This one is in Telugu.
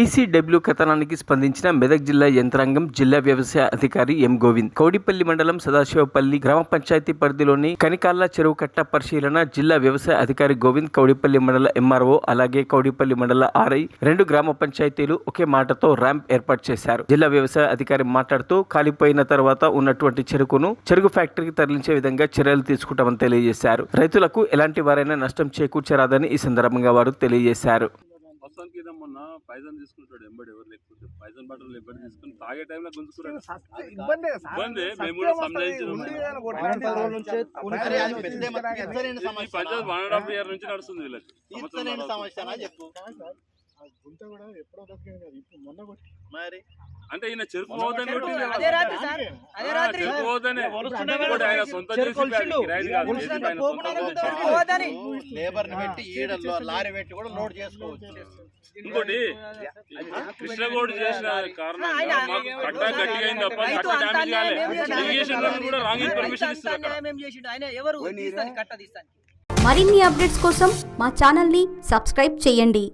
పీసీడబ్ల్యూ కథనానికి స్పందించిన మెదక్ జిల్లా యంత్రాంగం. జిల్లా వ్యవసాయ అధికారి ఎం గోవింద్ కౌడిపల్లి మండలం సదాశివపల్లి గ్రామ పంచాయతీ పరిధిలోని కనికాళ్ల చెరువు కట్ట పరిశీలన. జిల్లా వ్యవసాయ అధికారి గోవింద్ కౌడిపల్లి మండల ఎంఆర్ఓ అలాగే కౌడిపల్లి మండల ఆర్ఐ రెండు గ్రామ పంచాయతీలు ఒకే మాటతో ర్యాంప్ ఏర్పాటు చేశారు. జిల్లా వ్యవసాయ అధికారి మాట్లాడుతూ కాలిపోయిన తర్వాత ఉన్నటువంటి చెరుకును చెరుకు ఫ్యాక్టరీకి తరలించే విధంగా చర్యలు తీసుకుంటామని తెలియజేశారు. రైతులకు ఎలాంటి వారైనా నష్టం చేకూర్చరాదని ఈ సందర్భంగా వారు తెలియజేశారు. మొన్న పైసలు తీసుకుంటాడు ఎంబడి ఎవరు లేకపోతే పైసలు బట్టలు ఎంబడి తీసుకుని తాగే టైంలో గుంజుకున్నాడు. మేము కూడా సంజాయించాం. పంచాయతీ 1.5 year నుంచి నడుస్తుంది వీళ్ళకి. అంటే ఈయన చెరుకు పోదని చెరుకు పోదని ఆయన సొంత లేబర్ ని పెట్టి ఈడల్లో లారీ పెట్టి కూడా లోడ్ చేసుకోవచ్చు. ఇంకోటి కృష్ణగౌడ్ చేసిన కారణంగా మాకు కట్ట గట్టిగా అయింది తప్ప కట్ట డ్యామేజ్ కాలేదు. ఇరిగేషన్ కూడా రాంగ్ ఇన్ఫర్మేషన్ ఇస్తారు. మరిన్ని అప్డేట్స్ కోసం మా ఛానల్ ని సబ్స్క్రైబ్ చేయండి.